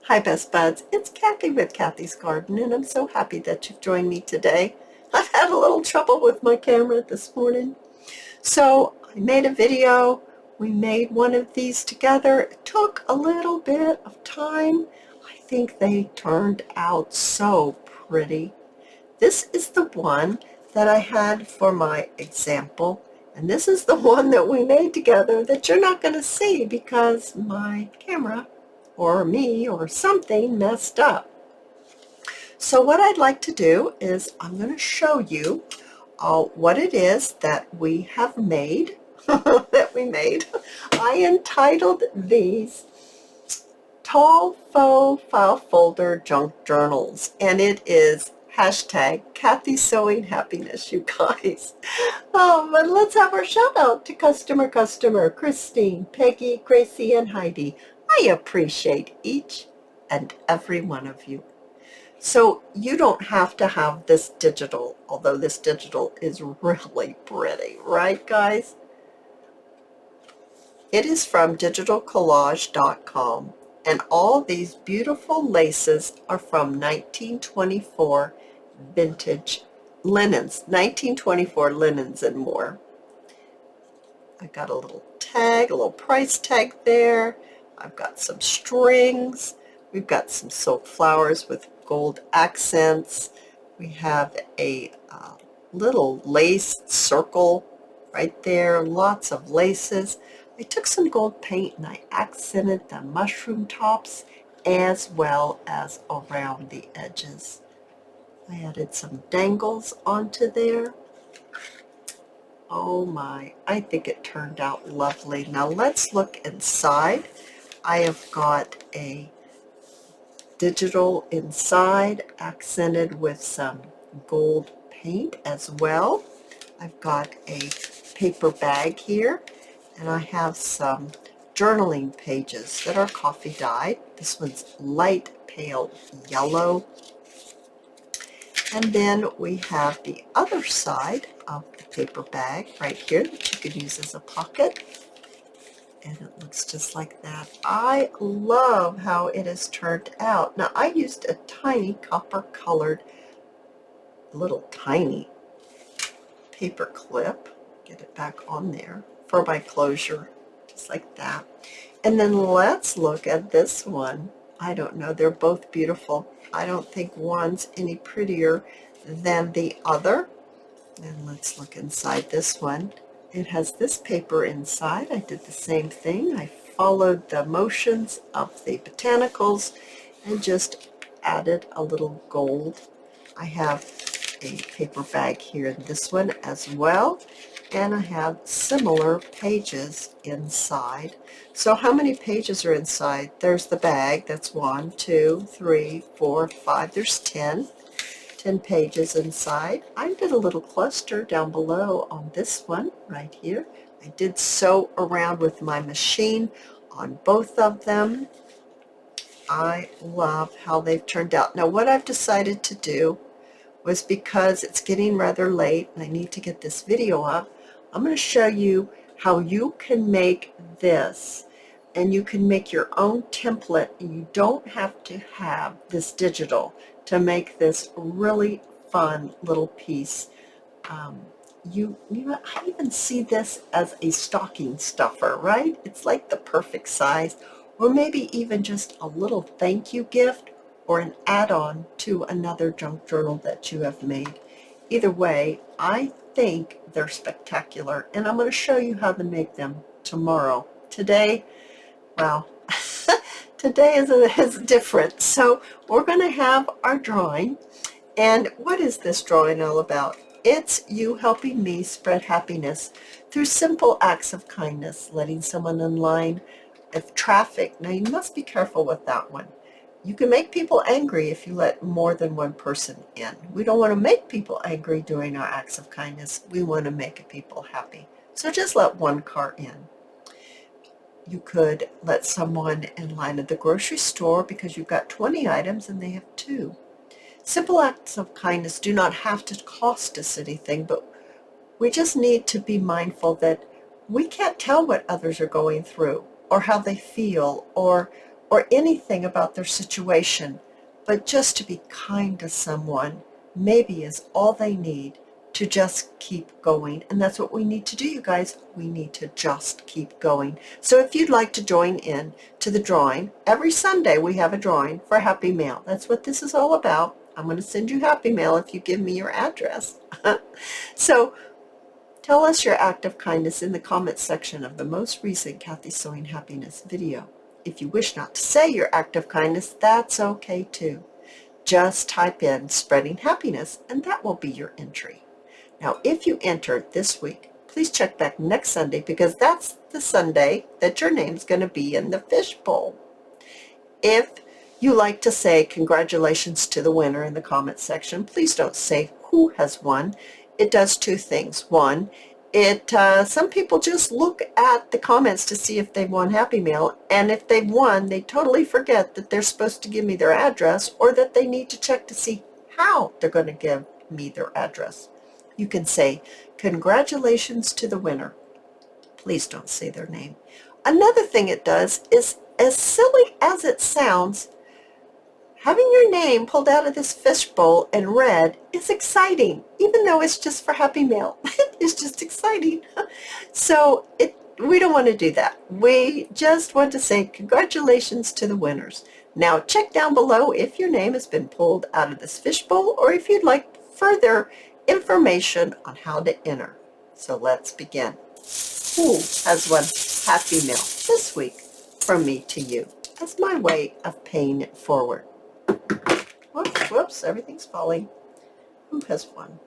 Hi, Best Buds. It's Cathy with Cathy's Garden, and I'm so happy that you've joined me today. I've had a little trouble with my camera this morning. So I made a video. We made one of these together. It took a little bit of time. I think they turned out so pretty. This is the one that I had for my example, and this is the one that we made together that you're not going to see because my camera or me or something messed up. So what I'd like to do is I'm going to show you what it is that we have made, I entitled these Tall Faux File Folder Junk Journals, and it is hashtag cathysowinghappiness, you guys. And let's have our shout out to customer, Christine, Peggy, Gracie, and Heidi. I appreciate each and every one of you. So you don't have to have this digital, although this digital is really pretty, right, guys? It is from digitalcollage.com, and all these beautiful laces are from 1924 vintage linens, 1924 linens and more. I got a little tag, a little price tag there. I've got some strings. We've got some silk flowers with gold accents. We have a little lace circle right there, lots of laces. I took some gold paint and I accented the mushroom tops as well as around the edges. I added some dangles onto there. Oh my, I think it turned out lovely. Now let's look inside. I have got a digital inside accented with some gold paint as well. I've got a paper bag here, and I have some journaling pages that are coffee dyed. This one's light pale yellow. And then we have the other side of the paper bag right here that you could use as a pocket. And it looks just like that. I love how it has turned out. Now I used a tiny copper colored, little tiny paper clip. Get it back on there for my closure, just like that. And then let's look at this one. I don't know, they're both beautiful. I don't think one's any prettier than the other. And let's look inside this one. It has this paper inside. I did the same thing. I followed the motions of the botanicals and just added a little gold. I have a paper bag here in this one as well, and I have similar pages inside. So how many pages are inside? There's the bag. That's 1, 2, 3, 4, 5. There's 10 pages inside. I did a little cluster down below on this one right here. I did sew around with my machine on both of them. I love how they've turned out. Now what I've decided to do was, because it's getting rather late and I need to get this video up, I'm going to show you how you can make this, and you can make your own template, and you don't have to have this digital to make this really fun little piece. I even see this as a stocking stuffer, right? It's like the perfect size, or maybe even just a little thank you gift or an add-on to another junk journal that you have made. Either way, I think they're spectacular, and I'm going to show you how to make them tomorrow. Today, well, today is different. So we're going to have our drawing. And what is this drawing all about? It's you helping me spread happiness through simple acts of kindness, letting someone in line of traffic. Now you must be careful with that one. You can make people angry if you let more than one person in. We don't want to make people angry doing our acts of kindness. We want to make people happy. So just let one car in. You could let someone in line at the grocery store because you've got 20 items and they have 2. Simple acts of kindness do not have to cost us anything, but we just need to be mindful that we can't tell what others are going through or how they feel or or anything about their situation, but just to be kind to someone maybe is all they need to just keep going. And that's what we need to do, you guys. We need to just keep going. So if you'd like to join in to the drawing, every Sunday we have a drawing for Happy Mail. That's what this is all about. I'm going to send you Happy Mail if you give me your address. So tell us your act of kindness in the comments section of the most recent Cathy Sewing Happiness video. If you wish not to say your act of kindness, that's okay too. Just type in spreading happiness and that will be your entry. Now, if you entered this week, please check back next Sunday because that's the Sunday that your name's going to be in the fishbowl. If you like to say congratulations to the winner in the comments section, please don't say who has won. It does two things. One, some people just look at the comments to see if they've won Happy Mail, and if they've won, they totally forget that they're supposed to give me their address or that they need to check to see how they're going to give me their address. You can say, congratulations to the winner. Please don't say their name. Another thing it does is, as silly as it sounds, having your name pulled out of this fishbowl and read is exciting, even though it's just for Happy Mail. It's just exciting. So we don't want to do that. We just want to say congratulations to the winners. Now check down below if your name has been pulled out of this fishbowl or if you'd like further information on how to enter. So let's begin. Who has won Happy Mail this week from me to you as my way of paying it forward? Whoops, everything's falling. Who has won?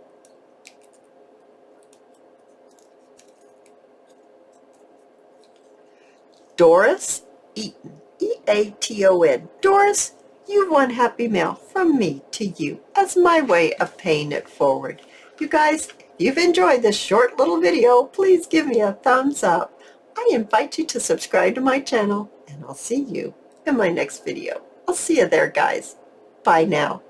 Doris Eaton, E-A-T-O-N. Doris, you won Happy Mail from me to you as my way of paying it forward. You guys, if you've enjoyed this short little video, please give me a thumbs up. I invite you to subscribe to my channel, and I'll see you in my next video. I'll see you there, guys. Bye now.